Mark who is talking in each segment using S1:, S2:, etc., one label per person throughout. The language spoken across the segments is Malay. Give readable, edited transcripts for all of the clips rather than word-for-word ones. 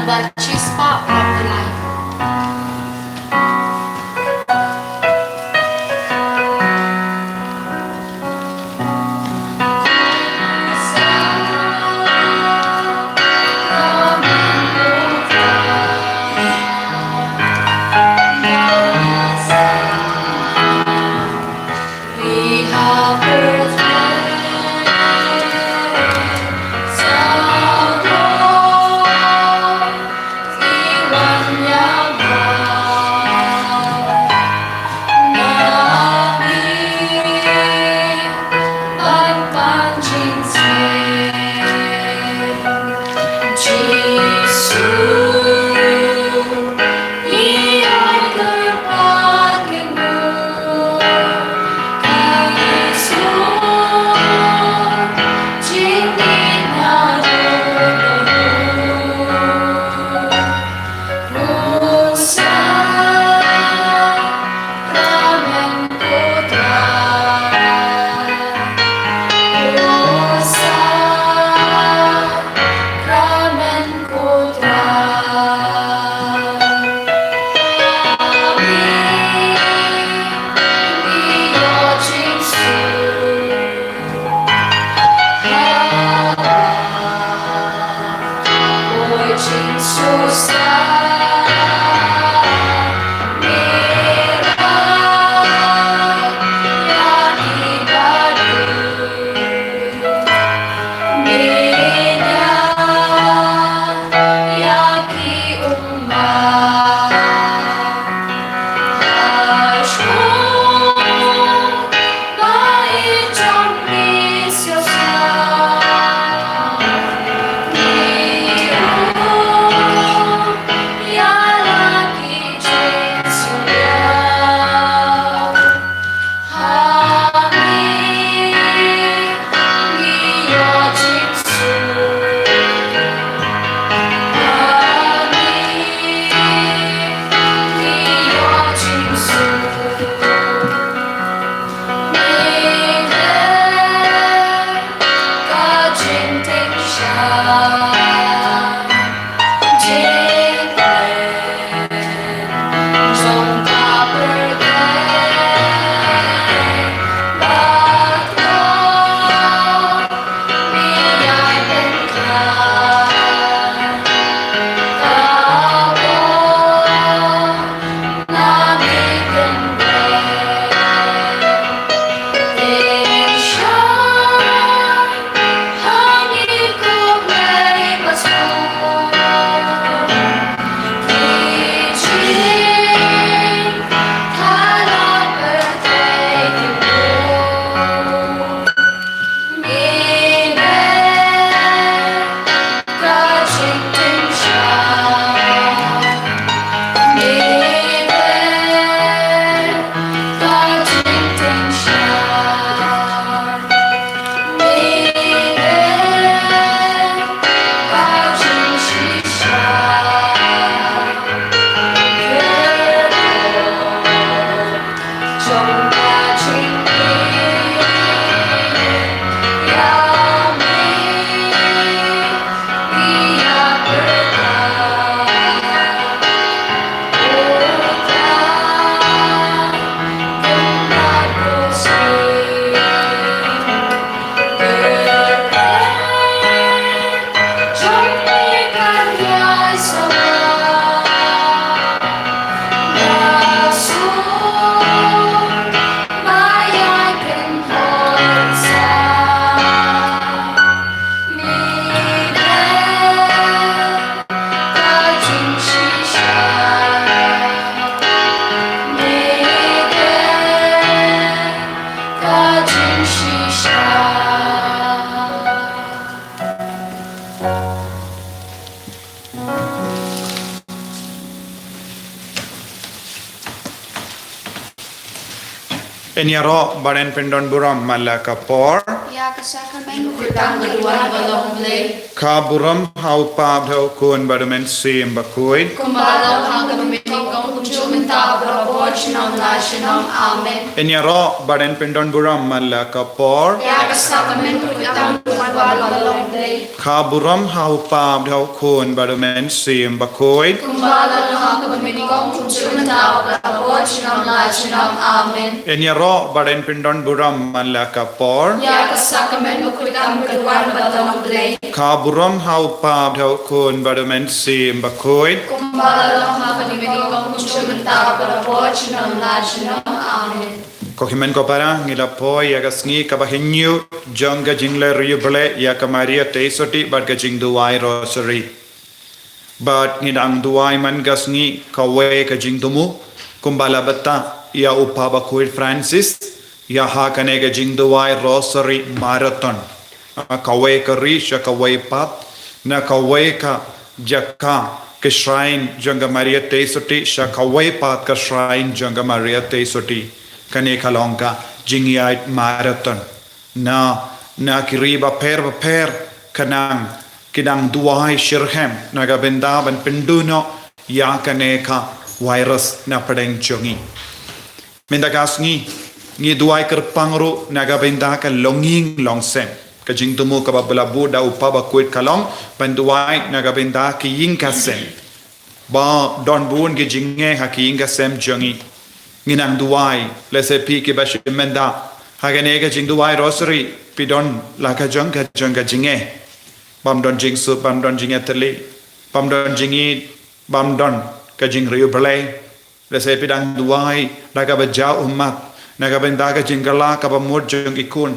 S1: Nagbat chispa pagkalay.
S2: Enyaro baren pendon buram malaka por
S1: Ya kasakramento kutang galuan balong blay.
S2: ka buram hau pa bhau kun badumen sim bakhuid
S1: Kumbalaw hanggang minigong kujumin ta berapochnam nasionam. Amen.
S2: Enyaro baden pindon buram mala kapor.
S1: Ya kesamen kutang kuat balong day.
S2: Kaburam haupa dhau khun badumen sim bakhuid.
S1: Kumbalan ha kemedikong kuncun ta berapochnam nasionam. Amen.
S2: Enyaro baden pindon buram mala kapor.
S1: Ya kesamen kutang kuat balong day.
S2: Kaburam haupa dhau khun badumen sim bakhuid.
S1: Kumbalan ha kemedikong kuncun ta berapochnam nasionam. Amen.
S2: Kohimen ko para ngila po yagasngi kabahinyu jonga jingle riyuble ya kamaria teisoti bad gajing duai rosary. Bad ngidang duai man gasngi kawe kajing dumu kumbala bata ya upa bakhuid Francis ya ha kane gajing duai rosary marathon. Kawe kari sya kawe pat na kawe ka jaka ke shrine jonga Maria teisoti sya kawe pat ka shrine jonga Maria teisoti. Kane kalongka jingyait marathon na kiriba per kanang kidang duai shirhem naga bendaban penduno ya kane ka virus na padeng chongi mendakas ngi duai kerpangru naga bendaka longing longsem kajing tumu ka bablabu da upaba kuit kalong penduai naga bendaki yingkasem ba don bun ge jingge haki yingkasem chongi nginang duai lese pi ke bash menda hagane ga jing duai rosary pidon la ka jong ka jinge bam don jing su bam don jing atli bam don jingi bam don ka jing riu blai lese pidang duai la ka baja umat naga benda ka jingala ka ba mur jong ikun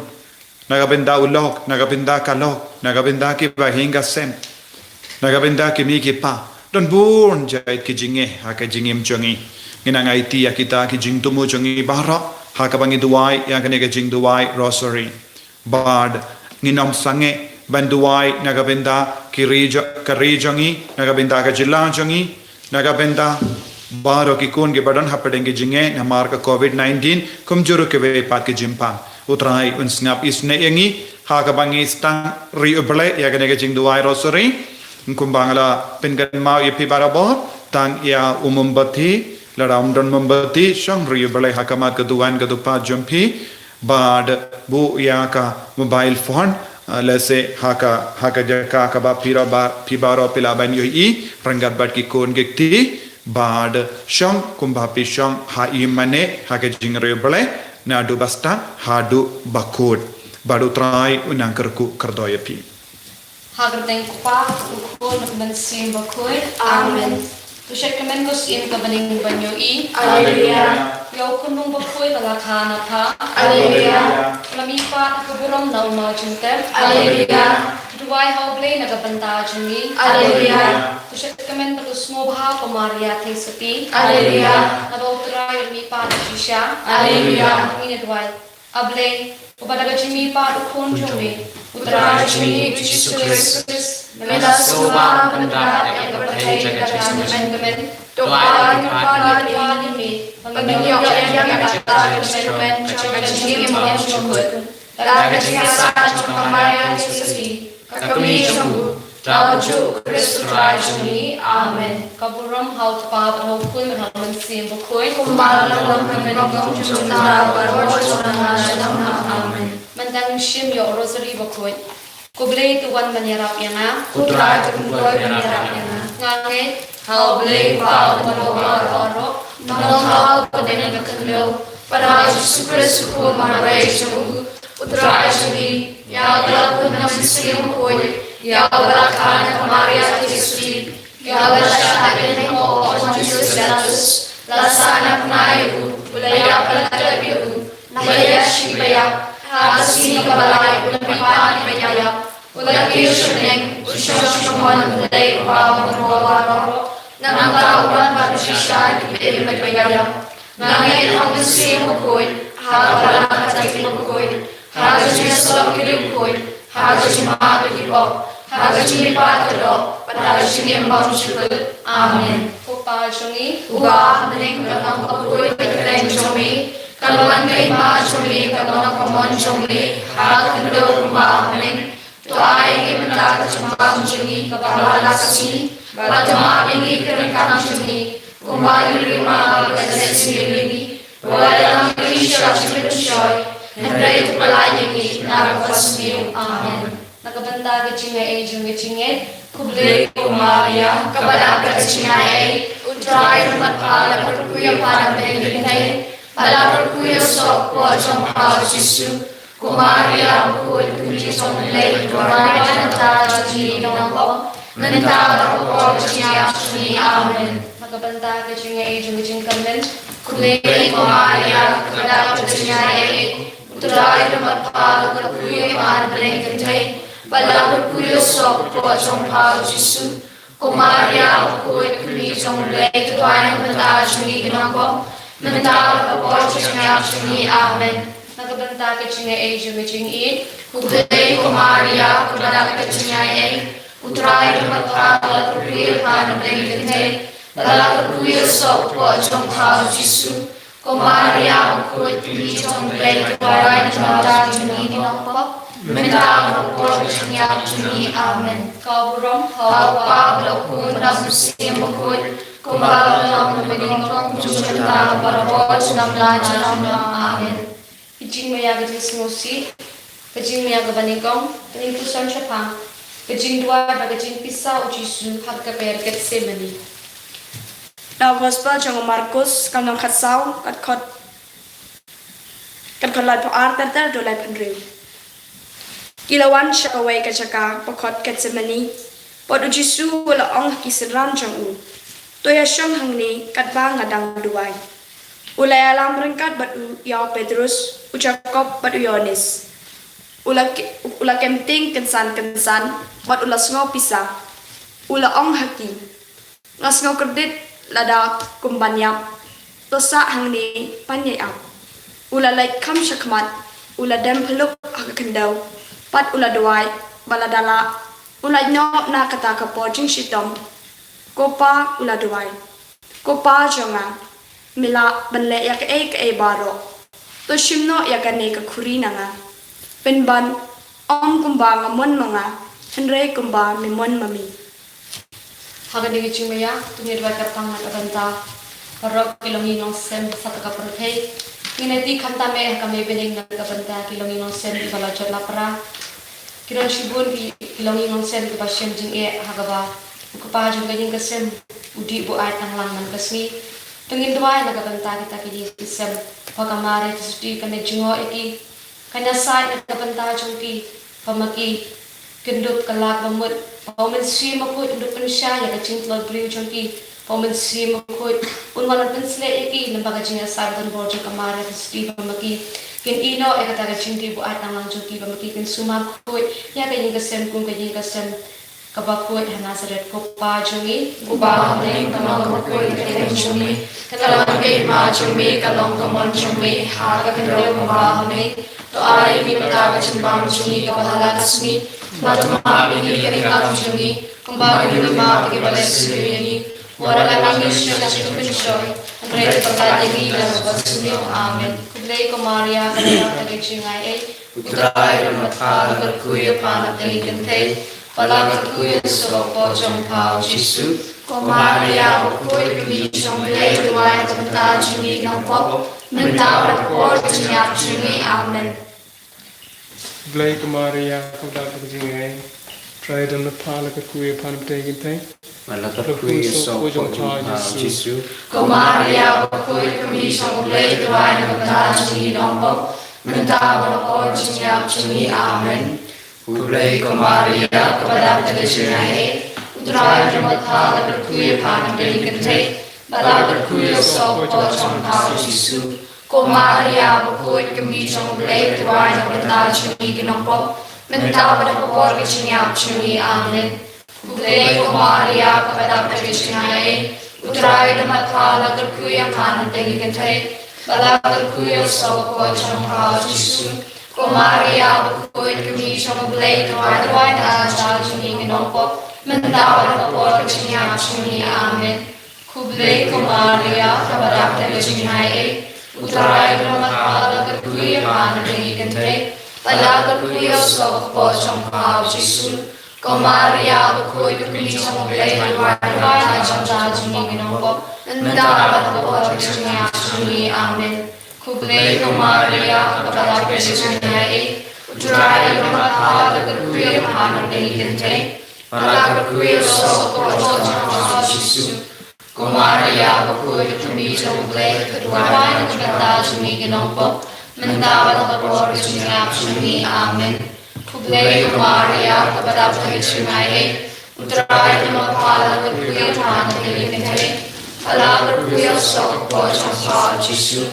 S2: naga benda ulok naga benda kalok naga benda ki ba hinga sem naga benda ki mi ki pa don bun jait ki jinge ha ka jingim jongi nginang IT ya kita ki jing tumu jongi bahra ha ka bangi duai ya kane ka jing duai rosary bad nginom sange banduai naga benda kari jongi naga benda ka jilla jongi naga benda baro ki kun ge badan hapedenge jinge na mar ka COVID-19 kumjuru ke ve pat ke jimpa utrai un snap isne yengi ha ka bangi stang ri uble ya kane ka jing duai rosary kumbangala pingan mau yepi barabor tang ya umumbathi Laram don membati syang riu balai hakamat keduan kedupa jumpi bad bu ya ka mobile phone lese haka jaka ka ba pibaro pilaban yoi ranggat bad ki kon gekti bad syang kumbapi syang ha imane haka jing riu balai na du basta hadu bakhud badu trai unang kerku kerdoyapi
S3: Hagerteng kupa ukul bensin bakhud. Amen. Tushek kemen kus in kabaning banyoi.
S1: Alleluia.
S3: Yau kunung bakhoi kalakana tha.
S1: Alleluia.
S3: Lamipa kaburam nauna chunter.
S1: Alleluia.
S3: Duai hauble nagabanta chungi.
S1: Alleluia.
S3: Tushek kemen kus mobha pamaria thesati.
S1: Alleluia.
S3: Nabautra lamipa shisha.
S1: Alleluia.
S3: Ini duai. Able upadaga chimi pa ukun chungi.
S1: Putra Jimmy Jesus Kristus, mela soba benda yang berpercaya jaga teman-teman, doa kepada ini, mengingat yang kata teman-teman, jaga Jimmy menjemput, dan kesihatan kemarin Yesus, kami sembuh, Tuhan Kristus Raja Amen.
S3: Kaburam haut pa berhubung berhaluan sim bukoi.
S1: Kumbala dalam kemenangan cinta berwujudnya dalam Amen.
S3: Mendang shim yo rosary bukoi. Kublei tuan menyerap yana.
S1: Putra kedua menyerap yana.
S3: Ngange
S1: Hal beli pau menolak nolong hal kedengar kendel pada Yesus Kristus marai sembuh. Putra Jimmy yang telah pernah mesim koi. Ya Allah kana Maria Yesus ya Allah syahadene mo Jesus datus lasana pnaiu ulaya pelatabiu naya shibaya hasini kabalai ulapani bayaya ulaki shuneng ushashomon ulay bawang rawaro nangangauan patusisya di bayaya nangin ang simo koy hakalang katakin koy hagajis lokilim koy hagajis makikibo hagajis patado padagajis mbangshukul amen
S3: kupa shungi
S1: uga mening kanang kapuy pagkateng shungi kalungan kay ma shungi kalungan kamon shungi hagakando kumba mening tuay imandagat shungi shungi kabalala kasi batamaming ikirin kanang shungi Kumain lima sendiri, dalam Indonesia sebenarnya, hendak itu pelayani nafas miu. Amen.
S3: Nakabanda kecingay kecingay,
S1: Kublay Maria, kepada kecingay, utrai rumah pala berkuya pada benginay, pada berkuya sokwa jompa Yesus. Kumaria bukul kunci somlay, kumaria nanta jadi nompo, nanta berkuya kecingay. Amen.
S3: nakabanda kecingay kecing kamen,
S1: Kublay Maria, kepada kecingay, utrai rumah pala berkuya pada benginay, pada berkuya sokwa jompa Yesus. Kumaria bukul kunci somlay, kumaria nanta jadi nompo, nanta berkuya kecingay. Amen.
S3: nakabanda kecingay kecing it,
S1: Kublay Maria, kepada kecingay, utrai rumah pala berkuya pada benginay, pada berkuya sokwa jompa Yesus. Kumaria bukul kunci somlay, kumaria nanta jadi nompo, nanta berkuya kecingay. Amen.
S3: kauburong
S1: Hawa berlaku dalam musim bukul, kumbal dalam beningkong jumlah berbot dalam belajar. Amen.
S3: kecing maya kecing smusi, kecing maya kebaningkong, peningkusan syapang, kecing dua dan kecing pisau Yesus hak keper Getsemani.
S4: Now gospel jong Markus kanong katsaw kat lad paar ter do lai penriu. Kilawan siya away ka chaka pakot Getsemani. Pod Yesu wala ong kisiran jong u. Toya siyang hangni kat ba ngadang duway. Ulay alam ringkat bat u yaw Petrus, u Jacob bat u Yohanes. Ula kemting kensan bat ula sngaw pisa. Ula ong haki. Ngasngaw kredit lada kumbanyap. Tosa hangni panyayap. Ula lait kam syakmat. Ula dem peluk hakakendaw. Pat ula duway baladala. Ula nyop na kata kapojing shitom. Kopa ula duway. Kopa jonga. Mila banle yak e baro. To shimno yakane ka kurina nga. Penban om kumba ngamon mga. Henry kumba mimon mami.
S3: Hagan di kecing maya, tunya dua katang nakabanda, parok kilonginong sem satu kapertay. Inati kanta me kami bening nakabanda kilonginong sem di balajot lapra. Kirang shibun kilonginong sem di pasien jing hagaba. Ukapa jung gajing kesem udi bu ay tang lang man kasmi. Tungin dua nakabanda kita kini sem pakamare tisudi kane jungo iki. Kanya sai nakabanda jung ki pamaki kenduk kelak bamut. Paumen si makut untuk manusia yang kecil telur beliau jongki. Paumen si makut unwalan pensle iki lembaga jinga sardan borjo kamara kesdi pamaki. Ken ino kata kecil di buat tangan jongki pamaki ken sumak kut ya kajing kesem kung kajing kesem kabakut hana sadat kopa jongi.
S1: Ubah ning kamang makul kene chumi, kalang ke ma chumi kalong kamon chumi, haga kendel ubah ning to ai mi mata chimbang chumi kabahala kasmi. Matma ini keringat jungi, kembali lima bagi balas ini. Orang Indonesia cukup mencoy, mereka berkati dalam bahasa Amen.
S3: Kublay Maria kanang kecingay
S1: Utrai rumah pala berkuya panat dari gentai, pala berkuya sopo jompa Yesus. Maria berkuya kami jomplay dua kebentar jungi nampak, mentah berkuat jenyak jungi. Amen.
S5: Blai Maria kepada kejingai, try dan lepala kekuya panaptegin tay.
S6: Malaka kuya so pojong Yesus.
S1: Maria berkuya kami jomplay dua kebentar jungi nampak, mentah berkuat jenyak jungi. Amen. Kublai Maria kepada kejingai, utrai rumah pala berkuya panaptegin tay, pala berkuya sopo jompa Yesus. Maria berkuat kami jomplay dua kebentar jungi nampak, mentah berkuat jenyak jungi. Amen. Kublai Maria kepada kejingai, utrai rumah pala berkuya panaptegin tay, pala berkuya sopo jompa Yesus. Maria berkuat kami jomplay dua kebentar jungi nampak, mentah berkuat jenyak jungi. Amen. Kublai Maria kepada kejingai, utrai rumah pala berkuya panaptegin tay, pala berkuya sopo jompa Yesus. Ko Maria bakhoi kumi chong blei tuai chong da jumi ginong pop menda bakhoi chunga chumi amen. Kublei ko Maria kapala Krishna Utrai Ramatha Kuya Hana Dei Pala Kuya So Ko Jisu Ko Maria bakhoi kumi chong blei tuai chong da jumi ginong pop menda bakhoi chunga chumi amen. Kublei ko Maria kapala Krishna Utrai Ramatha Kuya Hana Dei Pala Kuya So Ko Jisu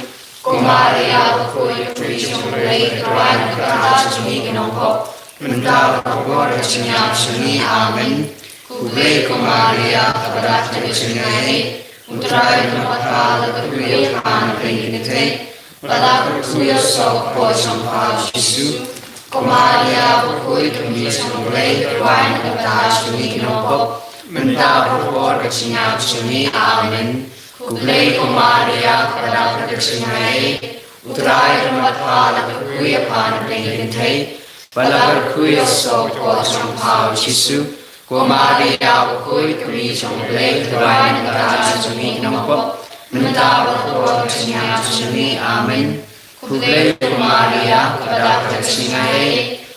S1: Ko Maria bakhoi kumi chong blei tuai chong da jumi ginong pop menda bakhoi chunga chumi amen. Kublei ko Maria kapala Krishna Utrai Ramatha Kuya Hana Dei Pala Kuya So Ko Jisu Ko Maria bakhoi kumi chong blei tuai chong da jumi ginong pop menda bakhoi chunga chumi amen. Kublei ko Maria kapala Krishna Utrai Ramatha Kuya Hana Dei Pala Kuya So Ko Jisu Ko Maria bakhoi kumi chong blei tuai chong da jumi ginong pop menda bakhoi chunga chumi amen. Kublei ko Maria kapala Krishna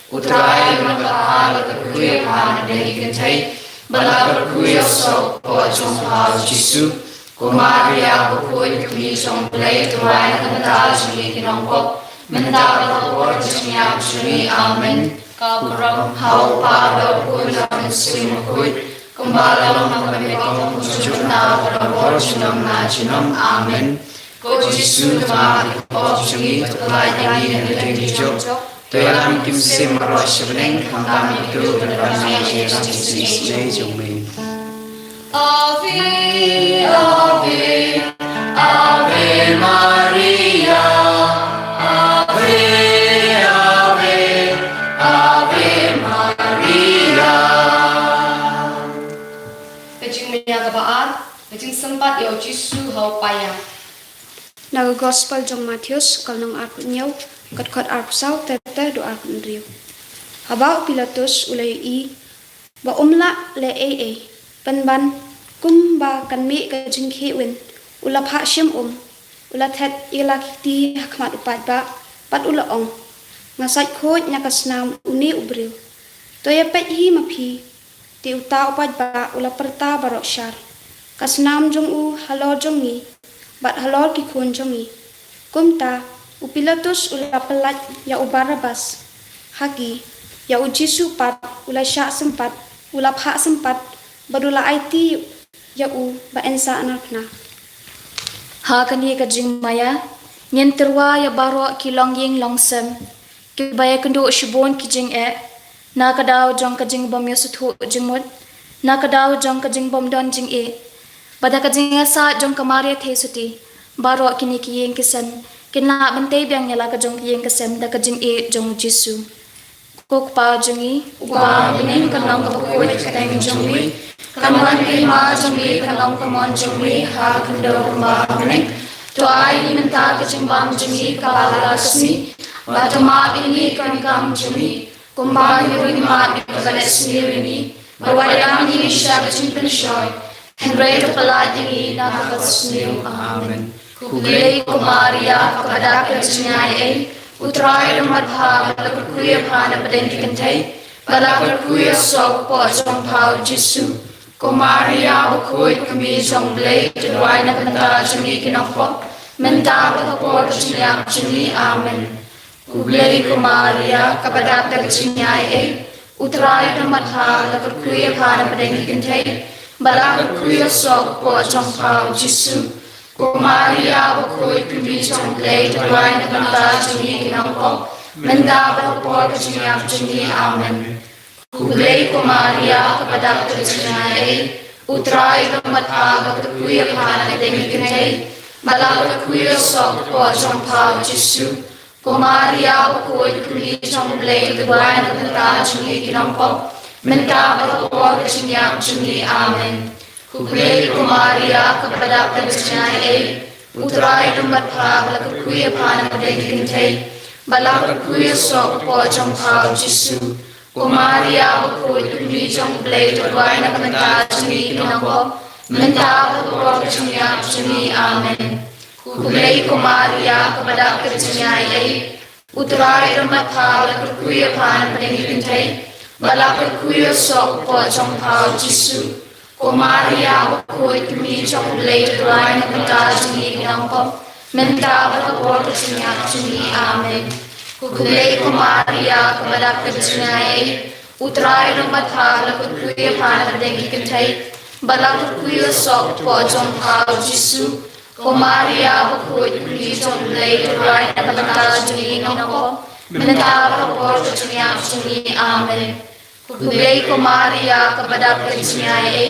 S1: Utrai Ramatha Kuya Hana Dei Pala Kuya So Ko Jisu Ko Maria bakhoi kumi chong blei tuai chong da jumi ginong pop menda bakhoi chunga chumi amen. Karam hau pa do kun sim kuit kumbalam hamame kom juna bakhoi chunam na chinam amen. Ko Jisu ma ko chungi tulai ni ni jo toyam kim sim ro shibneng kami tu berani ram sim jumi. Ave, Ave, Ave Maria, Ave, Ave, Ave Maria.
S3: Kajing Maria kabaat, kajing sempat ya Jisu hau payah.
S4: Naga Gospel jong Matius kalnong arput nyaw kat arpsaw tete do arput nriyo. Habao Pilatus ulay ba umla le penban kumba kan mi ka jinghi win ula pha shim ula thet ila ti hakmat upat ba pat ula ong ngasai khoj nakasnam uni ubril to ya pet hi mapi ti uta upat ba ula perta barok syar kasnam jong u halor jong mi bat halor ki khun jong mi kumta upilatus ula pelat ya ubarabas haki ya ujisu pat ula syak sempat ula pha sempat badula IT ya ba ensa anakna ha kani ka jing maya nyen terwa ya baro ki longying longsem ki baya kendo shibon ki jing na ka daw jong ka jing bom yosuthu jingmut na ka daw jong ka jing bom don jing bada ka jing sa jong ka maria thesuti baro kini ki yeng kisan kinla bante byang yala ka jong ki yeng kasem da ka jing jong Jisu kok pa jongi uba bening kanang ka ko ka tang jongi kaman ki ma jongi kanang ka mon jongi ha kando ma bening to ai minta ka jimbang jongi kala kasni batama ini kan kam jongi kumbang yuri ma ka lesni rini bawayang ni sha ka jimpen shoy henry ka paladingi na ka kasni amen. Kublei ko Maria kapala Krishna Utrai Ramatha Kuya Hana Dei Pala Kuya So Ko Jisu Ko Maria bakhoi kumi chong blei tuai na kanta chumi kinong pop menta bakhoi chunga chumi amen. Kublei ko Maria kapala Krishna Utrai Ramatha Kuya Hana Dei Pala Kuya So Ko Jisu Ko Maria bakhoi kumi chong blei tuai na kanta chumi kinong pop menta bakhoi chunga chumi amen. Kublei ko Maria kapala Krishna Utrai Ramatha Kuya Hana Dei Pala Kuya So Ko Jisu Ko Maria bakhoi kumi chong blei tuai na kanta chumi kinong pop menta bakhoi chunga chumi amen. Kublei ko Maria kapala Krishna Utrai Ramatha Kuya Hana Dei Pala Kuya So Ko Jisu
S1: Kumaria bakhuid kumi jong blade tuai na kamenta chumi kinangko menta bakhuid chumi chumi amen. Kublay Kumaria kepada kerjanya ai uterai rumah thal kerkuya pan peningkintay bala kerkuya sok po jong thal Jisu. Kumaria bakhuid kumi jong blade tuai na kamenta chumi kinangko menta bakhuid chumi amen. Kublay Kumaria kepada kerjanya uterai rumah thal kerkuya pan peningkintay bala kerkuya sok po jong thal Jisu. Kumaria bakhuid kumi jong blade tuai na kamenta chumi kinangko menta bakhuid chumi amen. Kublay Kumaria kepada kerjanya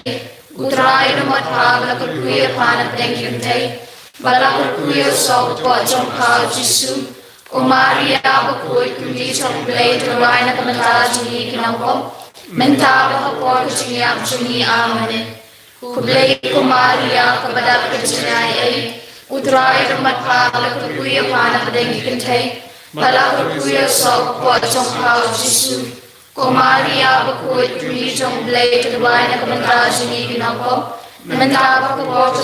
S1: uterai rumah thal kerkuya pan peningkintay bala kerkuya sok po jong thal Jisu. Kumaria bakhuid kumi jong blade tuai na kamenta chumi kinangko menta bakhuid chumi amen. Kublay Kumaria kepada kerjanya uterai rumah thal kerkuya pan peningkintay bala kerkuya sok po jong thal Jisu. Kumaria bakhuid kumi jong blade tuai na kamenta chumi kinangko menta bakhuid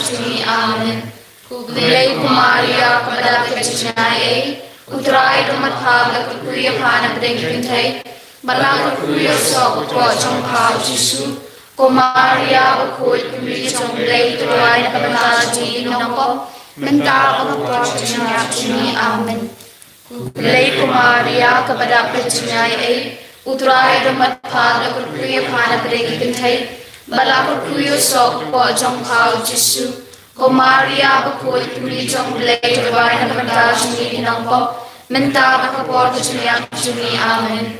S1: chumi amen. Kublay Kumaria kepada kerjanya uterai rumah thal kerkuya pan peningkintay bala kerkuya sok po jong thal Jisu. Kumaria bakhuid kumi jong blade tuai na kamenta chumi kinangko menta bakhuid chumi amen. Kublay Kumaria kepada kerjanya uterai rumah thal kerkuya pan peningkintay bala kerkuya sok po jong thal Jisu. Kumaria bakhuid kumi jong blade tuai na kamenta chumi kinangko menta bakhuid chumi amen.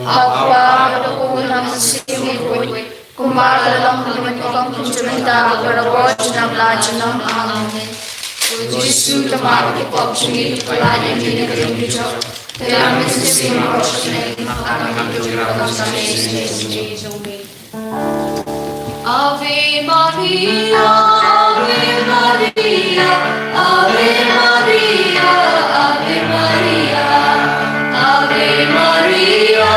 S1: Hakwa bakhuid ng simi Kumbara lang naman kong instrumenta berawat na belajar ng amen. Jisu tamang kipop chumi palanya kini kering hijau. Dalam sisi merosot akan hidup bersama Yesus. Ave Maria, Ave Maria, Ave Maria, Ave Maria, Ave Maria,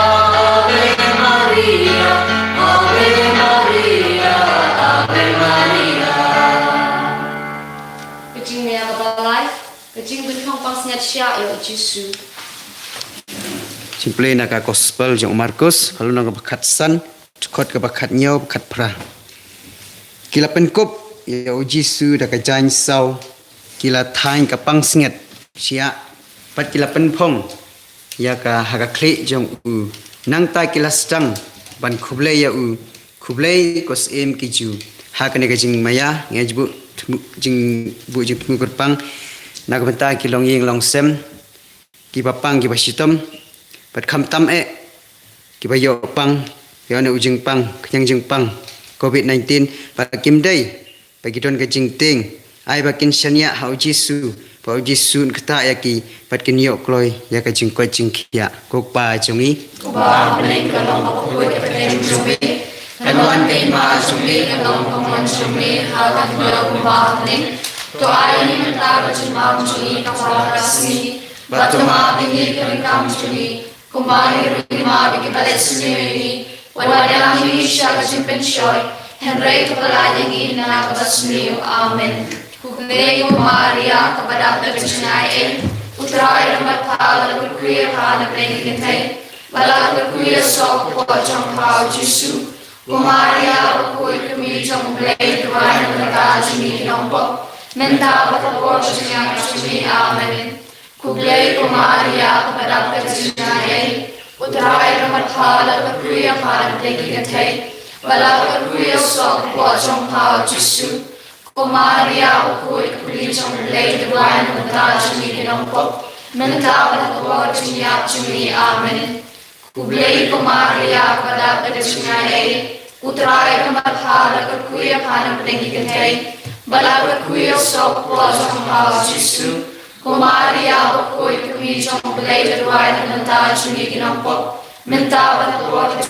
S1: Ave Maria, Ave Maria, Ave Maria. Kecing mea kebalai, kecing benhong pangsnya cia yo Jisu.
S6: Simple nak gospel jong Markus kalau nak bakat san kot ke bakat nyo bakat pra. Kila penkup ya Jisu dak jain sau kila thain ka pangsnget sia pat kila penpong ya ka haga kle jong u nang ta kila stang ban khuble ya u khuble kos em ki ju ha ka ne ka jing maya ngejbu jing bu jing mu kurpang nak benta kilong yeng long sem ki papang ki basitom pat kham tam ki bayo pang ya ne ujing pang kyang jing pang COVID-19 pakim dai bagi don ke jing ting ai bakin shania hau Jisu pa Jisu kata ya ki patkin yo kloi ya ka jing ko jing kia kok pa jongi
S1: ko ba bling ka long ko ke patem jumi kanwan te ma jumi ka long ko mon jumi ha ka ko ba bling to ai ni ta ba juma jumi ka ba rasi ba to ma bingi ka kam jumi kumari rima bi ke palesni Wadala Misha Kajimpen Shoy, Henry Kapalaging na Kabasmiyo, Amen. Kukulay Maria, kepada kerjanya Utrai Ramat Pala, Kukuya Pala, Pengintay, Bala Kukuya Sok, Pojong Pao Jisu, Kumaria, Kukuy Kumi Jong Blade, Ryan Nagajimi Nompo, Menta Pojong Jimi, Amen. Kukulay Maria, kepada kerjanya Utrai Ramat Pala, Kukuya Pala, Pengintay, Bala Kukuya Sok, Pojong Pao Jisu, Kumaria, Kukuy Kumi Jong Blade, Ryan Nagajimi Nompo, Menta Pojong Jimi, Amen. Kublay Kumaria, kepada kerjanya Utrai Ramat Pala, Kukuya Pala, Pengintay, Bala Kukuya Sok, Pojong Pao Jisu, Kumaria, Kukuy Kumi Jong Blade, Ryan Nagajimi Nompo, Menta Pojong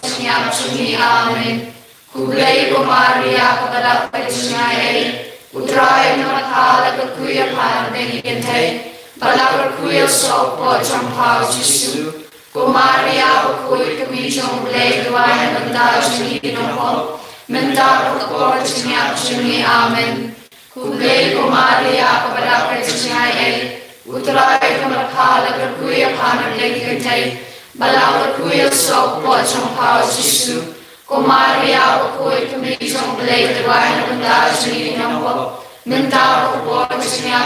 S1: Jimi, Amen. Kublay Kumaria, kepada kerjanya Utrai Ramat Pala, Kukuya Pala, Pengintay, Bala Kukuya Sok, Pojong Pao Jisu, Maria bakhuid kami jong blay duai na banda jumi kinongko. Menta bakapor jumi jumi amen. Kublay ko Maria kepada Kristus Uterai kemerkala berkuya panar lagi kentai. Bala berkuya sok pot jong pau Yesus. Ko Maria bakhuid kami jong blay duai na banda jumi kinongko. Menta bakapor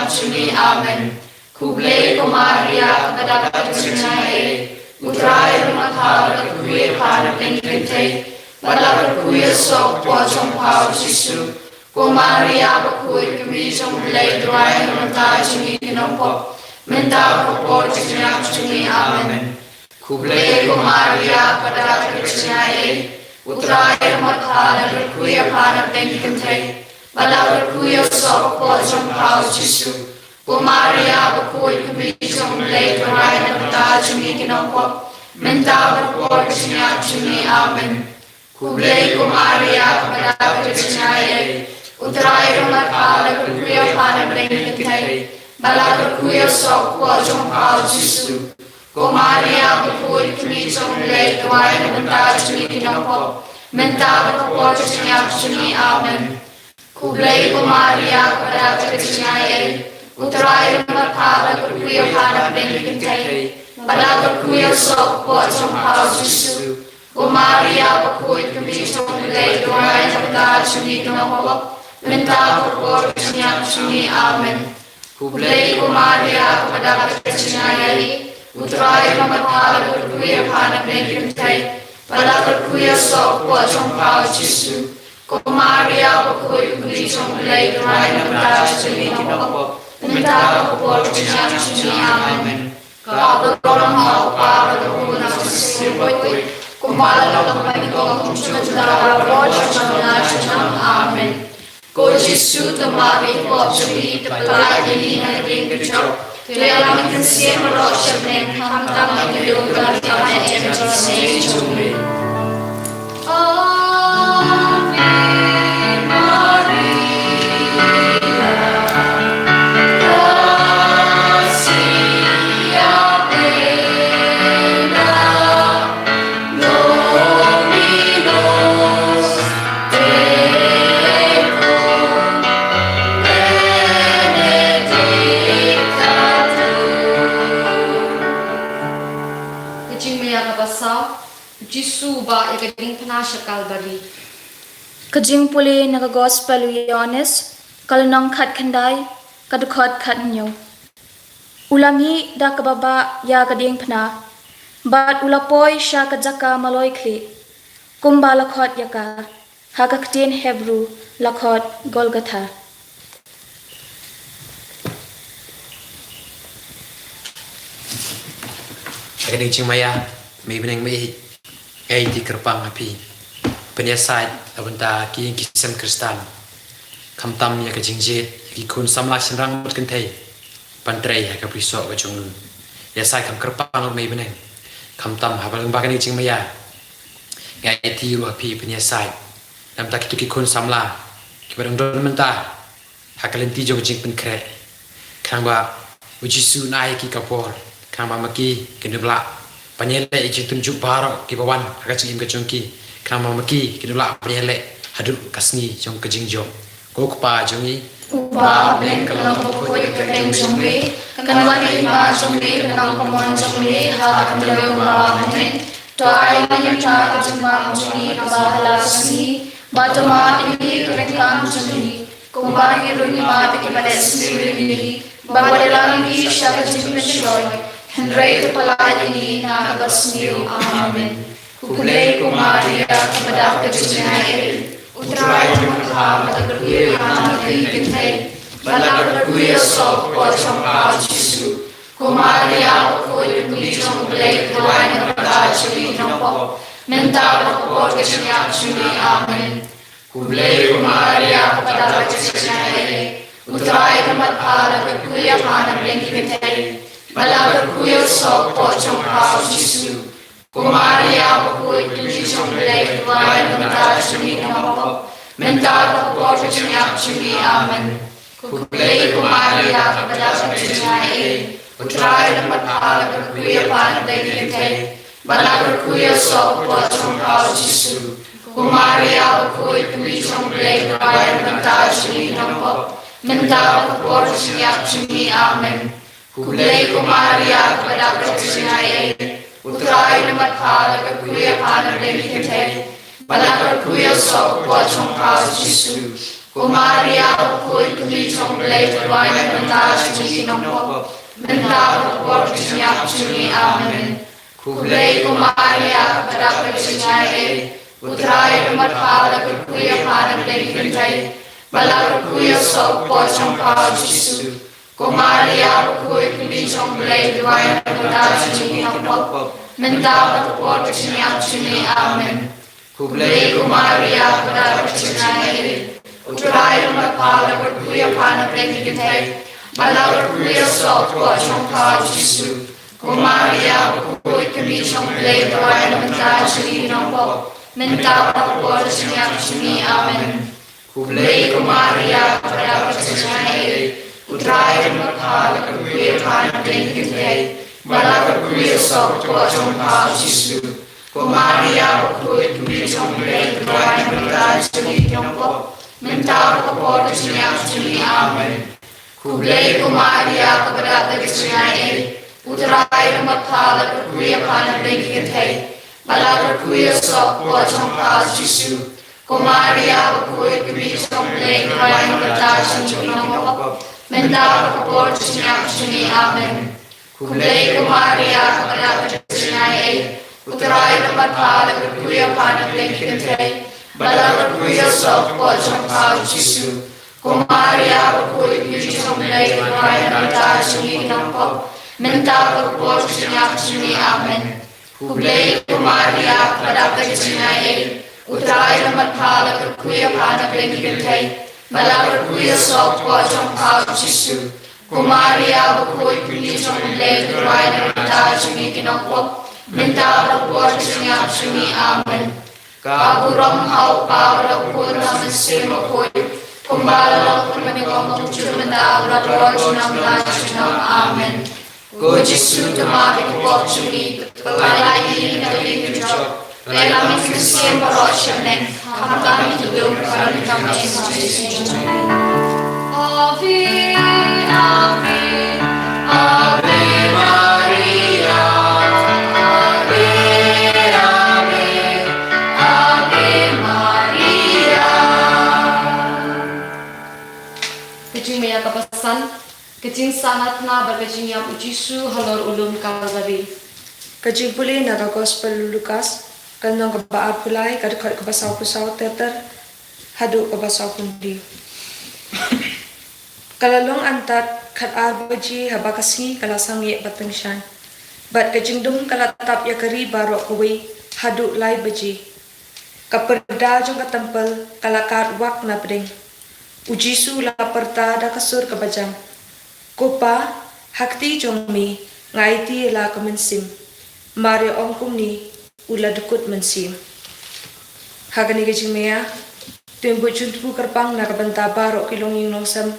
S1: jumi amen. Kublay ko Maria kepada Kristus Uterai kemerkala berkuya panar lagi kentai. Bala berkuya sok pot jong pau Yesus. Ko Maria bakhuid kami jong blay duai na banda jumi kinongko. Menta bakapor jumi amen. Kublay ko Maria kepada Kristus Uterai kemerkala berkuya panar lagi kentai. Bala berkuya sok pot jong pau Yesus. Ko Maria bakhuid kami jong blay duai na banda jumi kinongko. Menta bakapor jumi amen. Kublay ko Maria kepada Kristus Uterai kemerkala berkuya panar lagi kentai. Bala berkuya sok pot jong pau Yesus. Ko Maria bakhuid kami jong blay duai na banda jumi kinongko. Menta bakapor jumi amen. Kublay ko Maria kepada Kristus Uterai kemerkala berkuya panar lagi kentai. Bala berkuya sok pot jong pau Yesus. Ko Maria bakhuid kami jong blay duai na banda jumi kinongko. Menta bakapor jumi amen. Kublay ko Maria kepada Kristus Uterai kemerkala berkuya panar lagi kentai. Bala berkuya sok pot jong pau Yesus. Ko Maria bakhuid kami jong blay duai na banda jumi kinongko. Menta bakapor jumi amen. Kau bertolong mau para berguna sesuai. Kumpala dalam paningkong cuma amen. Ko Yesus temari ko jumi tepelai ini hari kejauh. Dalam kesian merosot neng hantam hidup dan jalan yang jumi.
S3: Jisu ba ikading panasya Calvary.
S4: Kajing puli naga gospel Yohanes kalunang khat khandai kadukot khat nyo. Ulami da kababa ya kading pana. Bat ulapoy sya kajaka maloy kli. Kumba lakhot yaka. Hagaktin Hebrew lakhot Golgotha.
S7: Kading cimaya may beneng may ay di kerpang api penyesat abanta ki kisam kristan kamtam ya ka jingjit ki kun samla sinrang mut kentai pantrai ya ka priso ka jungun ya sai kam kerpang may beneng kamtam habal bagani cingmaya ya ti ru api penyesat nam tak ki kun samla ki barang don menta hakalenti jo jing pen kre kangba ujisu nai ki kapor kangba maki kendebla Panyele ijin tunjuk barok ki bawan agak cingim ke jongki kama maki kidula panyele hadu kasni jong ke jingjong ko kupa jongi
S1: Upa bleng kalau pokoi keteng jongbe kanwan ima jongbe kanang komon jongbe ha kamlewe upa hanen to ai manyata kajumba jongi kabahala kasni batoma ini kerekam jongi kumpang iruni ma pikimale sendiri bagwadelang isya kajimben shoy Hendrai kepala ini na basmiu amen. Kublay ko Maria kepada Kristus Uterai kemerkala berkuya panar lagi kentai. Bala berkuya sok pot jong pau Yesus. Ko Maria bakhuid kami jong blay duai na banda jumi kinongko. Menta bakapor jumi amen. Kublay ko Maria kepada Kristus Uterai kemerkala berkuya panar lagi kentai. Bala berkuya sok pot jong pau Yesus. Ko Maria bakhuid kami jong blay duai na banda jumi kinongko. Menta bakapor jumi amen. Kublay ko Maria kepada Kristus Utrai dan mathala berkuya pan dengite, bala berkuya so kuat songkau Jisu. Kumaria berkuya kami songblay kaya mentah sini nampak, mentah berkuat siap sini amen. Kublay kumaria kepada percaya, utrai dan mathala berkuya pan dengite, bala berkuya so kuat songkau Jisu. Kumaria berkuya kami songblay kaya mentah sini nampak. Mentah berkuat siap sini amen. Kublay kumaria kepada percaya, utrai dan mathala berkuya pan dengite, bala berkuya so kuat songkau Jisu. Kumaria berkuya kami songblay kaya mentah sini nampak, mentah berkuat siap sini amen. Kublay kumaria kepada percaya, utrai dan mathala berkuya pan dengite, bala berkuya so kuat songkau Jisu. Kumaria berkuya kami songblay kaya mentah sini nampak, mentah berkuat siap sini amen. Kublay kumaria kepada percaya, utrai dan mathala berkuya pan dengite, bala berkuya so kuat songkau Jisu. Kumaria berkuya kami songblay kaya mentah sini nampak, mentah berkuat siap sini amen. Kublay kumaria kepada percaya, utrai dan mathala berkuya pan dengite, bala berkuya so kuat songkau Jisu. Kumaria berkuya kami songblay kaya mentah sini nampak, mentah berkuat siap sini amen. Kublay kumaria kepada percaya, utrai dan mathala berkuya pan dengite, bala berkuya so kuat songkau Jisu. Kumaria berkuya kami songblay kaya mentah sini nampak, mentah berkuat siap sini amen. Kublay kumaria kepada percaya, utrai dan mathala berkuya pan dengite, bala berkuya so kuat songkau Jisu. Kumaria berkuya kami songblay kaya mentah sini nampak, mentah berkuat siap sini amen. Kaburam hau kau pun namun semokoy, kumbala pun menengok cuma berat junam junam amen. Go Jisu demari kuat cumi, pelai ini dari kejauh, lelah mengisi berot senen, kami hidup kami Yesus. Ave, Ave, Ave Maria. Kecing maya kapasan, kecing sangat na berkecing yang Jisu halor ulun Kalvari.
S4: Kecing puli naga gospel Lukas, kanong kabaa pulai kadkot kabasaw-pusaw teter, hadu kabasaw pundi. Kalalong antat kat arbaji habakasi kalasang ye batengsan. Bat kecing dum kalatap ya kari baro kuwi hadu lai baji. Kaperda jong katempel kalakat wak na pedeng. Ujisu la perta da kasur kabajang. Kopa hakti jong mi ngaiti la kemensim. Mari ongkum ni ula dukut mensim. Hagani kecing mea tuimbu juntu kerpang na kabenta baro kilong yung nosam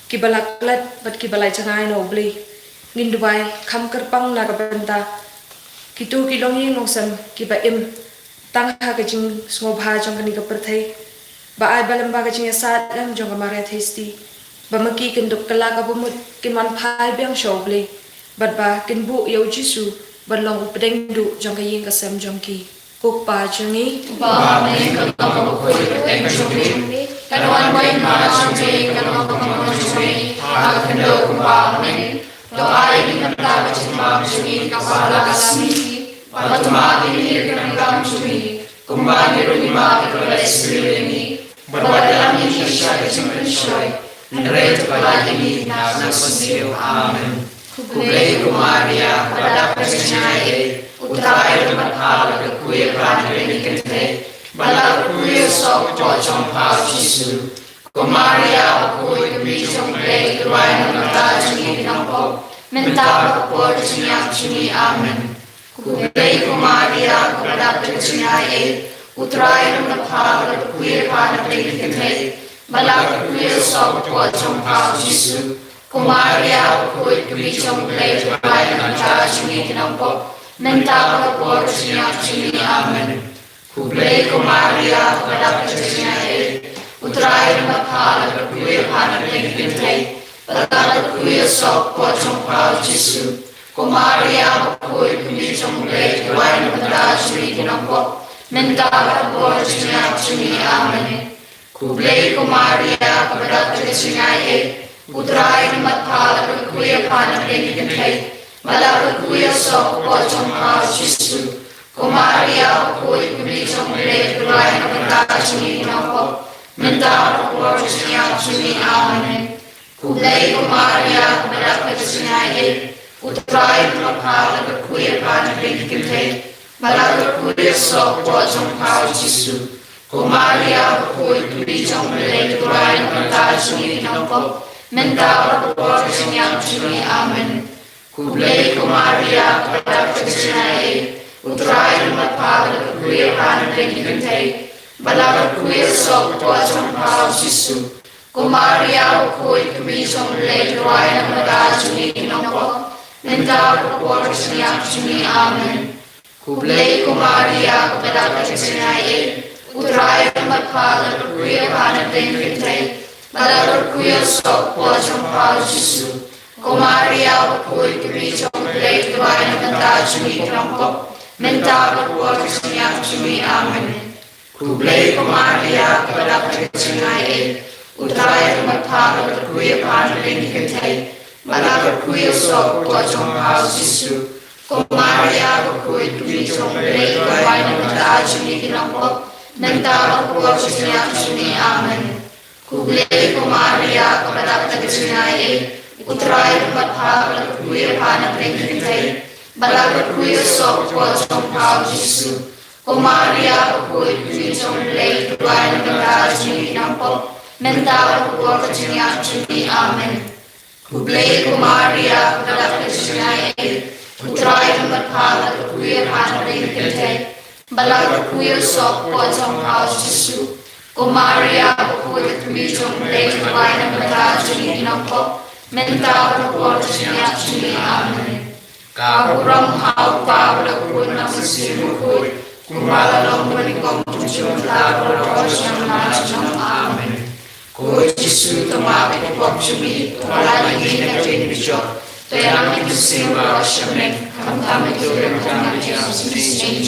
S4: kibalaklat bat kibalay cangay na ubli. Nginduay kam kerpang na kabenta kitu kilong yung nosam kibaim tangha kecing sumobha jong kani kapertay. Baay balam ba kecing saat lam jong kamari testi. Bamaki kenduk kelak abumut kinwan pai biang shobli. Bat ba kinbu yau Jisu balong upedeng du jong kaying kasem jong ki. Kukpa jongi
S1: Ba may kalong koy peng shobli. Kanwan may shobli kanwan shobli. Agkendo kumpa may. Doay kinanta kecing mam shobli kapala kasmi. Patumagi ni kanang shobli. Kumbani rumah kepada ini. Berwadalam ini siya kecing pensyoy. Nere kepada ini nasasiyo. Amen. Kublay kumaria kepada percaya. Utrai dan mathala berkuya pan dengite, bala berkuya so kuat songkau Jisu. Kumaria berkuya kami songblay kaya mentah sini nampak, mentah berkuat siap sini amen. Kublay kumaria kepada percaya. Utrai dan mathala berkuya pan dengite, bala berkuya so kuat songkau Jisu. Kumaria bakhuid kami chong play bai nanta chumi kinampo menta bakor chinya chumi amen. Kublay Kumaria kadak chinya utray maphala kuya phana pintai pagkat kuya sok po chong pao Jisu. Kumaria bakhuid kami chong play bai nanta chumi kinampo menta bakor chinya chumi amen. Kublay Kumaria kadak chinya Utray matpala kuya pana pintai malak kuya sok po chong pao Jisu. Kumaria kuya kami chong play utray mata chumi nampo menta bakor chinya chumi amen. Kublay Kumaria kadak chinya utray matpala kuya pana pintai malak kuya sok po chong pao Jisu. Kumaria kuya kami chong play utray mata chumi nampo menta bakor chinya chumi amen. Kublay Kumaria kadak chinya utray matpala kuya pana pintai malak kuya sok po chong pao Jisu. Kumaria kuya kami chong play utray mata chumi nampo menta bakor chinya chumi amen. Kublay Kumaria kadak chinya utray matpala kuya pana pintai malak kuya sok po chong pao Jisu. Kumaria kuya kami chong play utray mata chumi nampo menta bakor chinya chumi amen. Kublay Kumaria kadak chinya utray matpala kuya pana pintai malak kuya sok po chong pao Jisu. Kumaria kuya kami chong play utray mata chumi nampo menta bakor chinya chumi amen. Kublay Kumaria kadak chinya utray matpala kuya pana pintai malak kuya sok po chong pao Jisu. Kumaria kuya kami chong play utray mata chumi nampo menta bakor chinya chumi amen. Kublay Kumaria kadak chinya utray matpala kuya pana pintai malak kuya sok po chong pao Jisu. Kumaria kuya kami chong play utray mata chumi nampo menta bakor chinya chumi amen. Kahuram hau pabla kuya namasimu kuya kumalalong malikong tujuan lago rosyang nasyang amen. Kuya Jisu tumapit po chumi tumalagin na tinibisyo terang itusim rosyang kami tulang kami ang sinisay.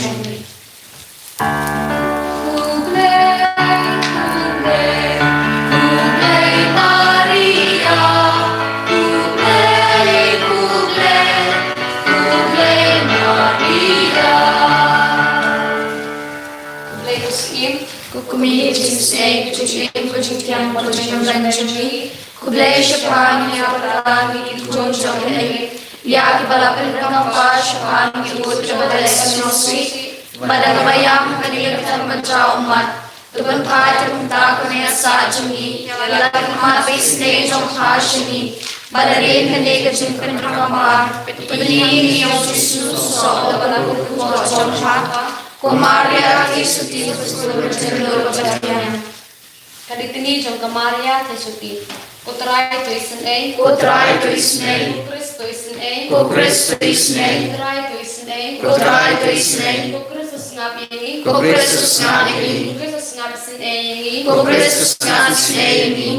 S4: Kumi jimsei kujim kujitiang kujim ranjumi kublai shapan ya parani kunjong lagi ya kibalapan kampa shapan ikut kepada esnosi pada bayam kanilatan menca umat tuan pai tentang kena sajemi lalu mabis ne jong hashimi pada rin kene kejim kampa pedini yang Yesus so pada kuat jong hata Kumaria Yesuti Kristus berjendur berjaya.
S3: Kaditini jong Kumaria Yesuti. Utray to isne.
S1: Utray to isne.
S3: Kristo isne.
S1: Kristo isne.
S3: Utray to isne.
S1: Utray to isne.
S3: Kristus ngapi.
S1: Kristus ngapi.
S3: Kristus ngapi isne.
S1: Kristus ngapi isne.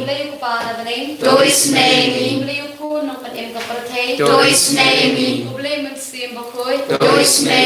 S3: Mulai kepada bening.
S1: To isne.
S3: Mulai ku nong penem kepercayaan.
S1: To isne.
S3: Mulai mensim bakoi.
S1: To isne.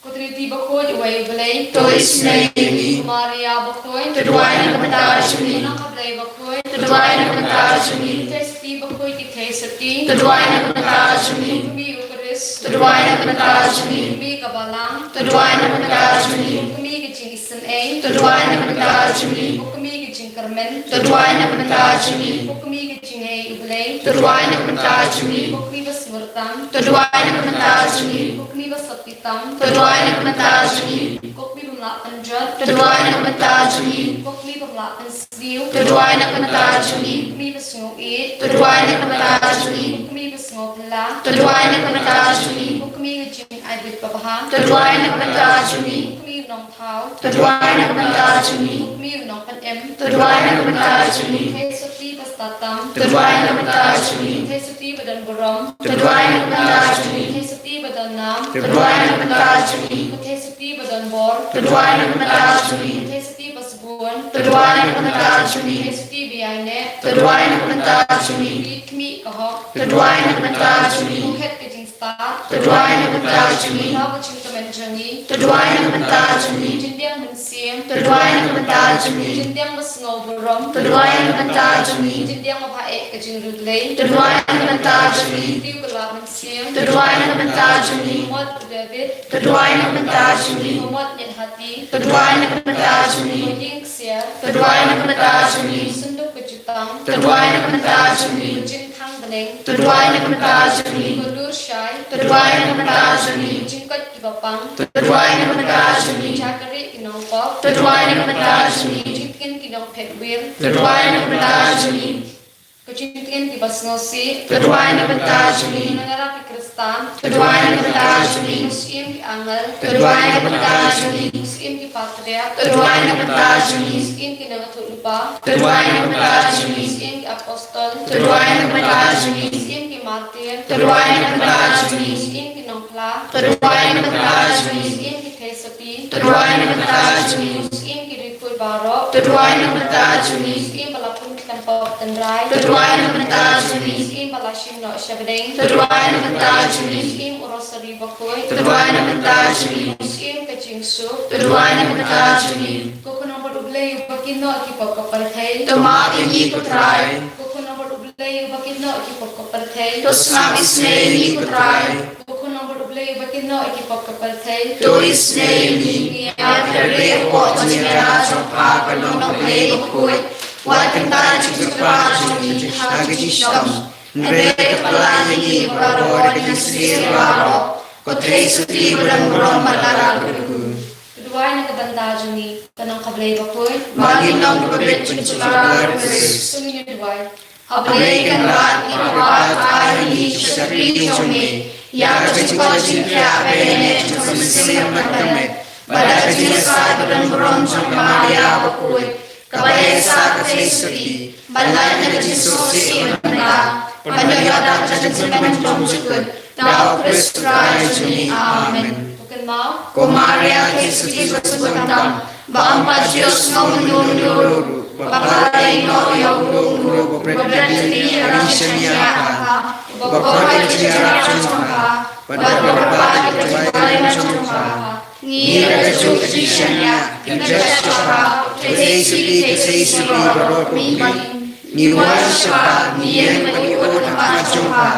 S3: Kutriti bakoi uai belai.
S1: To isne.
S3: Kumaria bakoi.
S1: Tuduai na katajumi.
S3: Nakablay bakoi.
S1: Tuduai na katajumi.
S3: Testi bakoi ti tesati.
S1: Tuduai na katajumi.
S3: Kumi ukris.
S1: Tuduai na katajumi.
S3: Kumi kabalang.
S1: Tuduai na katajumi.
S3: Kumi kecing isen ay.
S1: Tuduai na katajumi.
S3: Kumi kecing kermen.
S1: Tuduai na katajumi.
S3: Kumi kecing ay ublay.
S1: Tuduai na katajumi.
S3: Kumi basmurtam.
S1: Tuduai na katajumi.
S3: Kumi basapitam.
S1: Tuduai na katajumi.
S3: Kumi bumlapan jod.
S1: Tuduai na katajumi.
S3: Kumi bumlapan sdiw.
S1: Tuduai na katajumi.
S3: Kumi basngog it.
S1: Tuduai na katajumi.
S3: Kumi basngog la.
S1: Tuduai na katajumi.
S3: Kumi kecing ay bit papaha.
S1: Tuduai na katajumi.
S3: Kumi nong thao.
S1: Tuduai na katajumi.
S3: Kumi nong panem.
S1: Tuduai na katajumi.
S3: Kesati bas Kristatam,
S1: Terduai nama tajuni,
S3: Hai Suti Badan Buram,
S1: terduai nama tajuni,
S3: Hai Suti Badan Nam,
S1: terduai nama tajuni,
S3: Hai Suti Badan Bor,
S1: terduai nama tajuni,
S3: Hai Suti Basbuan,
S1: terduai nama tajuni,
S3: Hai Suti Biane,
S1: terduai nama tajuni,
S3: Kmi Kahok,
S1: terduai nama tajuni,
S3: Bukit Kejing Star,
S1: terduai nama tajuni,
S3: Rawa Cinta Menjangi,
S1: terduai nama tajuni,
S3: Jindiang Bensim,
S1: terduai nama tajuni,
S3: Jindiang Basngau Buram,
S1: terduai nama tajuni,
S3: Jindiang Mapae Kejing Rudlay,
S1: terduai nama tajuni,
S3: Tiu Gelap Bensim,
S1: terduai nama tajuni,
S3: Muhammad David,
S1: terduai nama tajuni,
S3: Muhammad Nyadhati,
S1: terduai nama tajuni,
S3: Ying Siar,
S1: terduai nama tajuni,
S3: Sunduk Kejutang,
S1: terduai nama tajuni,
S3: Jin Kang Beneng,
S1: terduai nama tajuni,
S3: Gulur Shai,
S1: terduai nama tajuni,
S3: Jingkot Kibapang,
S1: terduai nama tajuni,
S3: Chakari Kinong Pop,
S1: terduai nama tajuni,
S3: Jingkin Kinong Petwil,
S1: terduai nama tajuni,
S3: Kejingkin Kibasnosi,
S1: terduai nama tajuni,
S3: Negara Kristan,
S1: terduai nama tajuni,
S3: Muslim Ki Angal,
S1: terduai nama tajuni,
S3: Muslim Ki Patria,
S1: terduai nama tajuni,
S3: Muslim Ki Nagatul Lupa,
S1: terduai nama tajuni,
S3: Muslim Ki Apostol,
S1: terduai nama tajuni,
S3: Muslim Ki Martir,
S1: terduai nama tajuni,
S3: Muslim Ki Nongkla,
S1: terduai nama tajuni,
S3: Muslim Ki Thesapi,
S1: terduai nama tajuni,
S3: Muslim Ki Rikul Barok,
S1: terduai nama tajuni,
S3: Muslim Balapun Kitampok Tenrai,
S1: terduai nama tajuni,
S3: Muslim Balashim No Shabdeng,
S1: terduai nama tajuni,
S3: Muslim Rosary Bakhuid,
S1: terduai nama tajuni,
S3: Muslim Kajing Su,
S1: terduai nama tajuni,
S3: Koko Nomor Ublay Bakino Ki Pokopalthai,
S1: tomat yang ikutrai,
S3: Koko Nomor Ublay Bakino Ki Pokopalthai,
S1: tosnam isne yang ikutrai,
S3: Koko Nomor Ublay Bakino Ki Pokopalthai,
S1: to isne yang Re po jira jompa kalong play bakhuid, wakan tan jumpa jumi hagi jisham, Re kepala yang ikutrai dengan sirwaro, kotrei suti bulan bulan malaral berku.
S3: Kedua na kabanta juni tanang kablay Bakhuid,
S1: Maging ng kabit jumpa berkus.
S3: Sungin yung duway.
S1: Ablay kan rat ipat ahli syakri jumi, ya kecikot jingkya bene jumsing magkamit, pada kejilasa bulan bulan jumpa Maria Bakhuid, kabayasa kasisuti, banlan na kejisusi imanda, panyayadak jajagsiman jumjukut, Tao Kristo juni. Amen.
S3: Bukan mau,
S1: Ko Maria kisuti basubandam, baampa Diyos ng munuro, babalay no yung berarti arisya niya ka, babalay niya ka, babalay niya ka, ngira kajukisya niya, kinjasya ka, kasi barok niwan siya ka, niyan mag-iot ang kajong ka,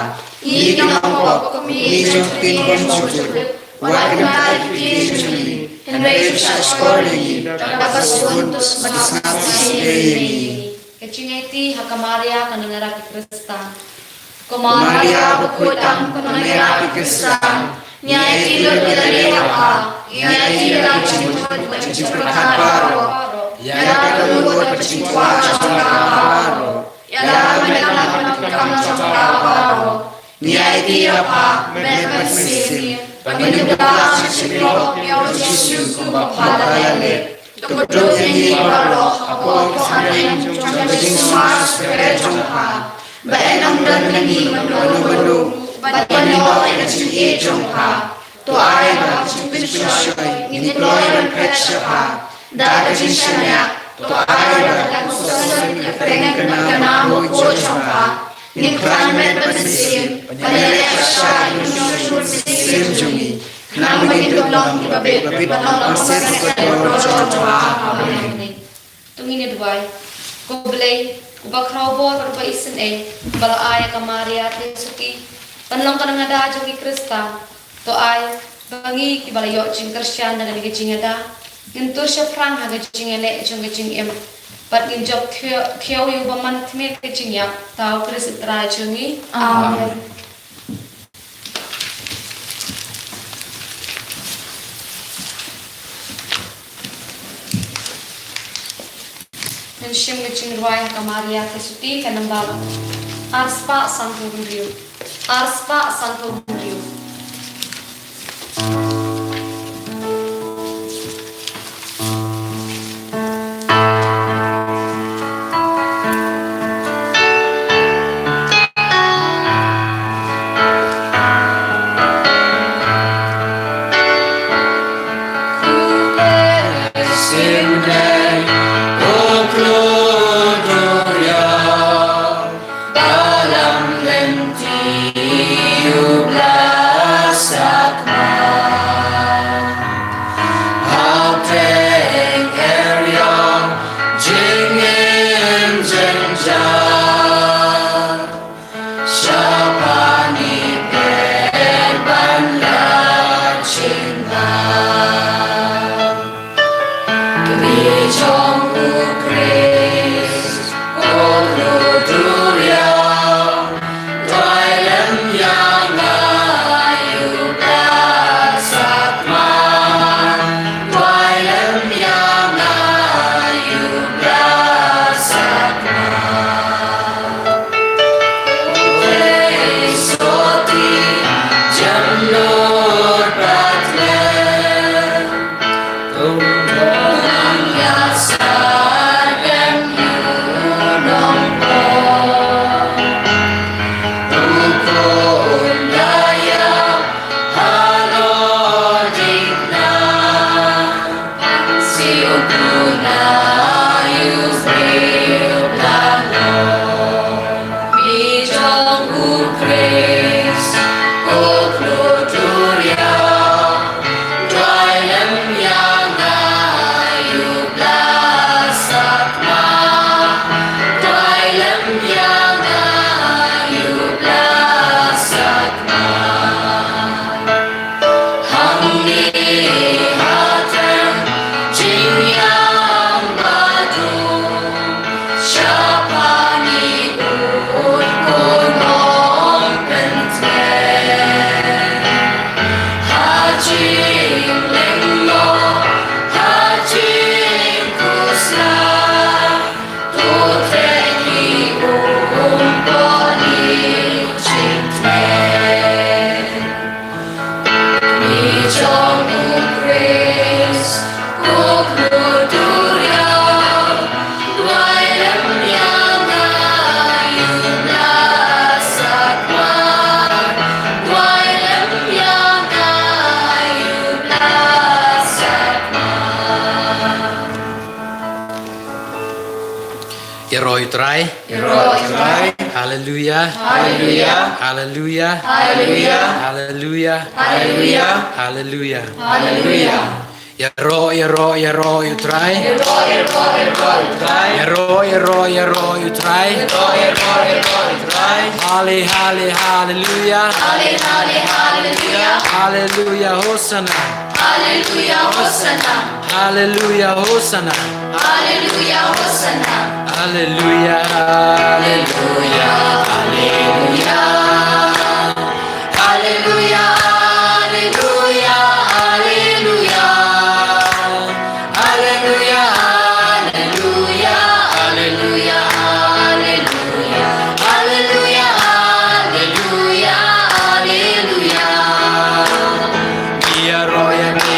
S1: Ikinangkop, kumijungkin konjukut, wakanay kijuni, henry sa skorli, kapasuntos matisnat siyeni.
S3: kecingeti hakamaria kanangara Krista.
S1: Maria Bakhuid kanangara Kristan, nyai tilot kilariya ka, nyai tilot jimputan paro, nyai kalugot pacingkwa paro, nyai menangkan paro, Nyai dia pa, mepasin, pagnibukas sa sibiro, yaw Yesu kumapalalit. Tukudok ni Barok, ako kahanin, jumajing sumas, perejong ka. Baen ang danani, manolo-mano, batpano ay nagsingijong ka. Tuay ba, jumpisyoy, nitloy ang petsya ka. Dadagin siya niya, tuay ba, kusasan, kapengan ka na mo, jojong ka. Ningkamet pansin, panayaya siya yung sim jumi. Nang magitulong ibabit, panong pasir ko
S3: Tungin duway. Kublay, kubakraw ba isin balaaya ka Maria Tesuki, panlang ka nga da jung Krista, to ay bangi kibalayo jing Kristyan na nagiging da, ginto siya prang haga jing ele jung jing Pat injok kyo yung baman tmir kecingyak tau Kristo trajungi.
S1: Amen.
S3: Mensyim kecing ruang kamaria kesuti kanambal. Arspa santo bundiu. Arspa santo bundiu.
S7: Roy try. Hallelujah.
S1: Hallelujah.
S7: Hallelujah.
S1: Hallelujah.
S7: Hallelujah.
S1: Hallelujah.
S7: Hallelujah.
S1: Hallelujah.
S7: You try. You try. Hallelujah.
S1: Hallelujah.
S7: Hallelujah. Hosanna.
S1: Hallelujah. Hosanna.
S7: Hallelujah. Hosanna.
S1: Hallelujah. Hosanna.
S7: Hallelujah.
S1: Hallelujah. Hallelujah. Hallelujah. Hallelujah. Hallelujah. Hallelujah. Hallelujah. Hallelujah. Hallelujah. Hallelujah. Hallelujah. Hallelujah.
S7: Dia roya me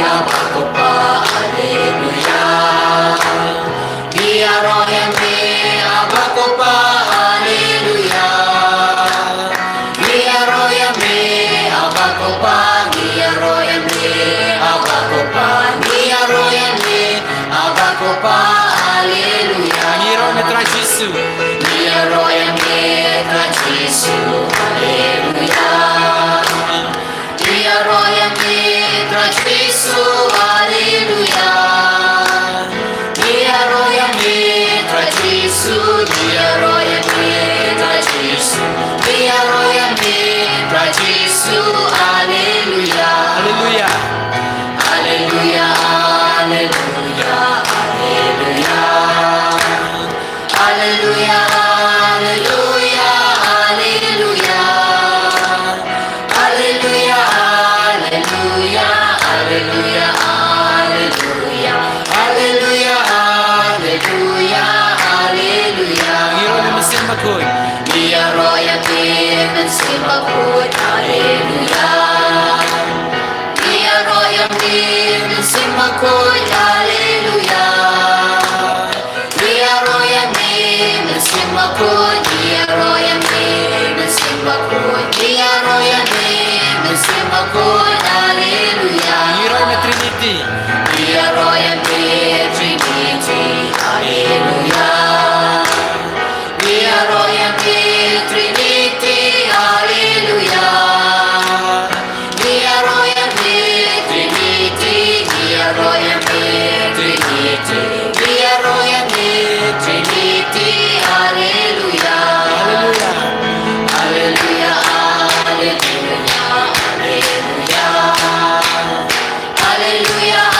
S1: Abakopa. Hallelujah. Dia roya me abakopa. Hallelujah. Dia roya me abakopa. Dia roya me abakopa. Dia roya me abakopa. Hallelujah.
S7: Hiro me tra Jesu.
S1: Dia roya me tra Jesu. Hallelujah. Dia roya me tra Jesu. Hallelujah. Dia roya me tra Jesu. Dia roya me tra Jesu. Dia roya me tra Jesu. Hallelujah.
S7: Hallelujah.
S1: Hallelujah. Hallelujah. Hallelujah. Hallelujah. Hallelujah. Hallelujah. Hallelujah. Hallelujah. Hallelujah. Hallelujah. Hallelujah. Hallelujah. Hallelujah.
S7: Hiro me masin bakoi.
S1: Dia roya me mensimakut. Hallelujah. Dia roya me mensimakut. Hallelujah. Dia roya me mensimakut. Dia roya me mensimakut. Dia roya me mensimakut. Hallelujah.
S7: Hiro me Trinity.
S1: Dia roya me Trinity. Hallelujah. Dia roya me Trinity. Hallelujah. Dia roya me Trinity. Dia roya me Trinity. Dia roya me Trinity. Hallelujah. Hallelujah. Hallelujah. Hallelujah. Hallelujah.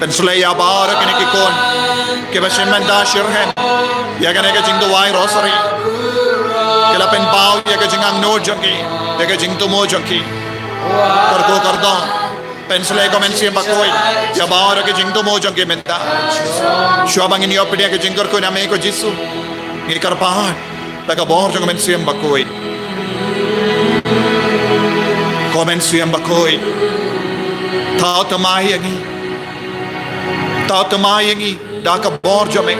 S2: Penslaya bara kini kikon. Kiba shinmanda shirhen. Yaga nega jing duwai rosary. Kila pen pao yaga jing ang no junkie. Yaga jing tumo junkie. Karko karda. Penslay komensi bakoi. Ya bara ke jing tumo junkie menta. Shwabang ini opdia ke jing karko name ko jisu. Ngi karpahan. Taka bor jong komensi bakoi. Komensi bakoi. Tao tamai yangi. Tao tamai yangi. Daka bor jome.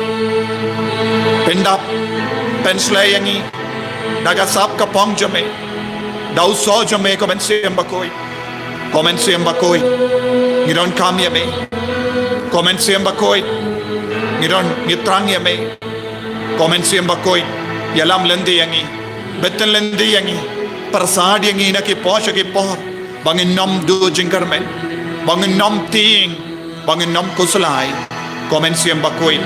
S2: Pendap. Penslay yangi. Daga sap ka pong jame. Dau so jame komensi bakoi. Komensi bakoi. Ngiron kam yame. Komensi bakoi. Ngiron ngitrang yame. Komensi bakoi. Yalam lendi yangi. Betten lendi yangi. Persad yangi na ki posha ki por. Bangin nom du jingkar men. Bangin nom ting. Bangin nom kusulai. Komensi bakoi.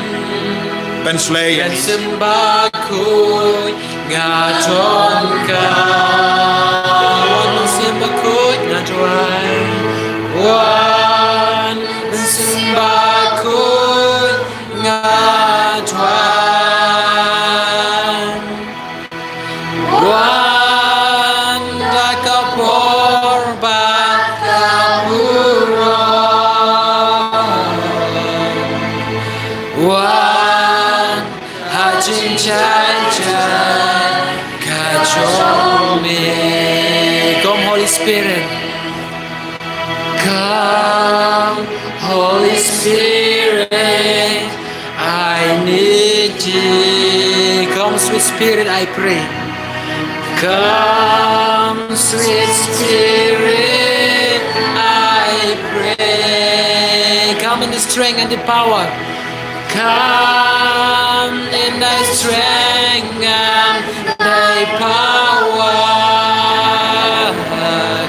S2: Penslay yangi.
S7: Bakhuid ngajon ka wan bakhuid ngajwai wan bakhuid ngajwai wan dakapor bakapuro wan hajin chan kachome. Come Holy Spirit, come Holy Spirit, I need you. Come sweet Spirit, I pray. Come sweet Spirit, I pray. Come in the strength and the power. Come in thy strength and thy power.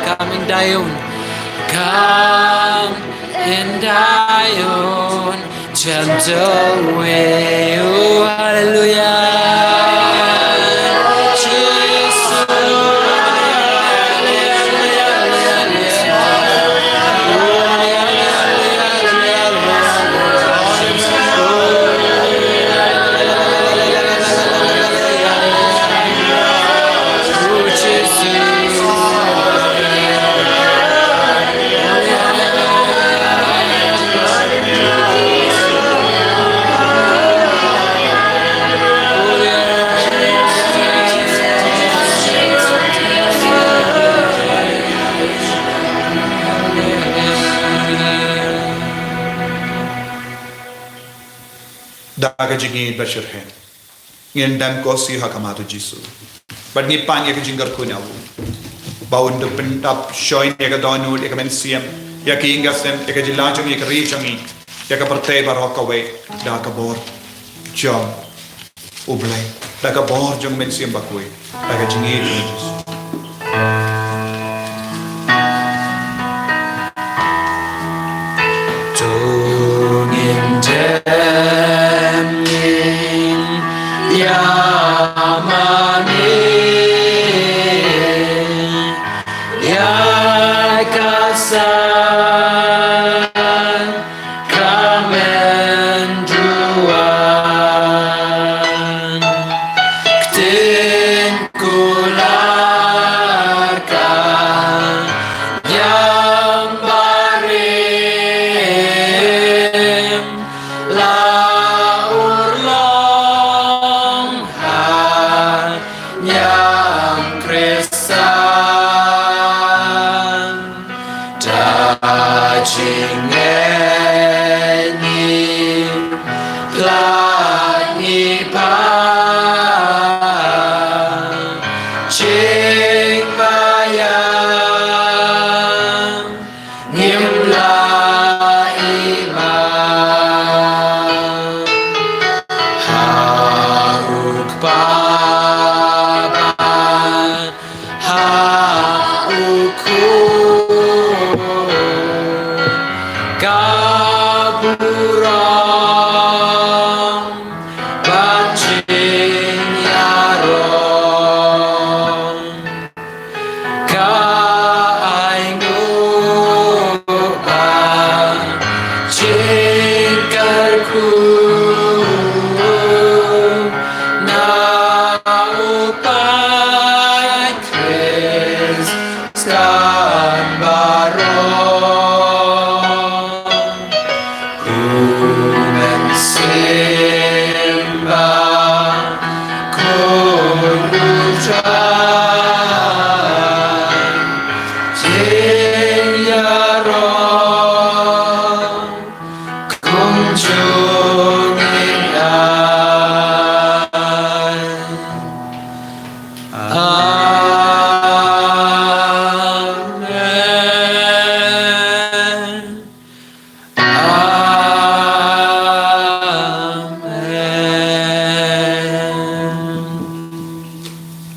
S7: Come in thy own. Come in thy own gentle way. Oh, hallelujah.
S2: Daga jingi bashirhen. Ngin dam kosi hakamatu jisu. But ni pan yaka jingar kunawu. Baun do pentap shoin yaka donul yaka mensiam yaka ingasem yaka jilajang yaka richangi yaka partay barokawe daga bor jom ublay daga bor jong mensiam bakwe daga jingi jisu.
S7: Kular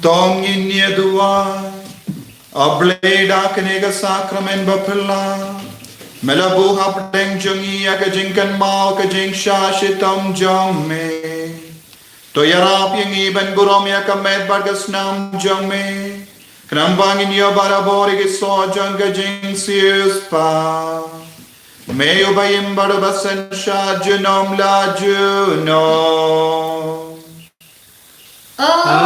S2: Tong inya dua Ableda kenega sakramen bapela Melabu hapdeng jungi ya kejingkan mau kejing syashitam jong me Toyarap yang iban gurom ya kamet bargas nam jong me Kenambangin ya barabori kiso jong kejing sius pa Meyo bayim barabasan sya junom la junom
S1: Amen.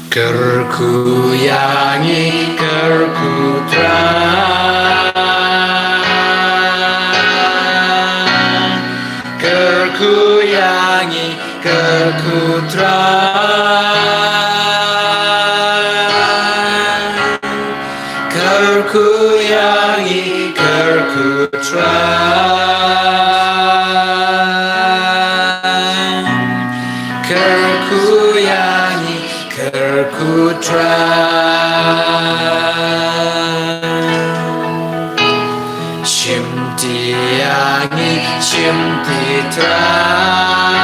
S7: Kerku yangi kerku terang Kerku yangi kerku terang Kerku yangi kerku terang Kerku yangi kerku terang Shimti yangi shimti terang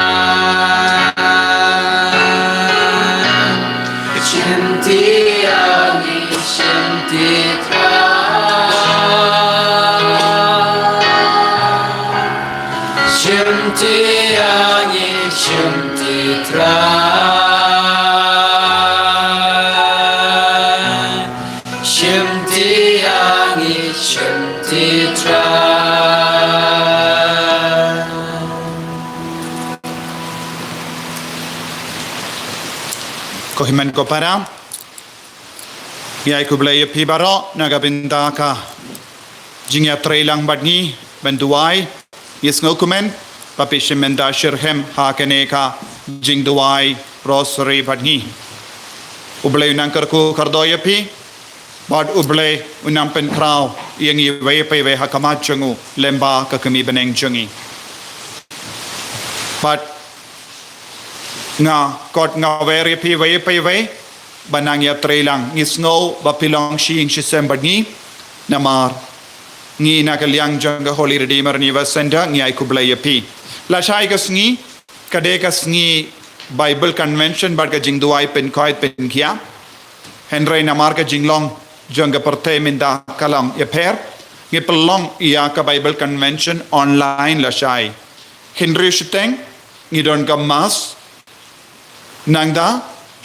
S7: Shimti yangi shimti terang Shimti yangi shimti terang Shimti yangi shimti terang
S2: Kohiman ko para Yai kublaya pibaro nagabindaka Jingya trailang badni benduai Yes ngokumen papishimen da shirhem hakeneka jingduai rosary badni Ublay unangkarku kardoya pi Bad ublay unampen kraw yang iwe pe we hakamat jungu lemba kakami beneng jungi Bad nga kot nga veri pi we banang ya trailang ngisngo bapilong shing shisem badni namar ngi nakaliang janga holy redeemer ni vasenda ngi ay kublay pi la shai kasngi kade kasngi bible convention bad ka jingduai pen koit pen kia henry namar ka jinglong janga parte minda kalang ya per ngi pelong ya ka bible convention online la shai henry shiteng ngi don ka mas nangda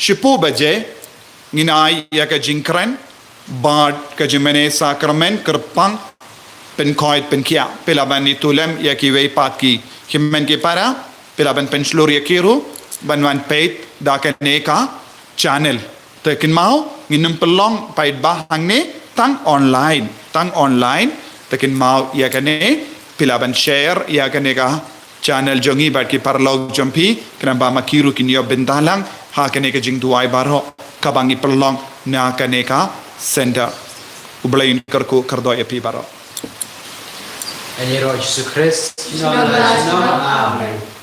S2: shipu baje nginai ya ka jingkren bad ka jimene sakramen kerpang pen koit pen kia pelaban itulem ya ki wei pat ki himmen ki para pelaban pen slur ya kiru banwan peit da ka neka channel tekin mau nginum pelong pait bahang ne tang online tekin mau ya ka ne pelaban share ya ka neka channel jongi bat ki parlog jompi kenamba makiru kinyo bendalang ha kene ka jingduai baro kabangi pelong na kene ka senda ublain karku kardo epi baro
S7: Ani roh Jesus Christ
S1: Amen.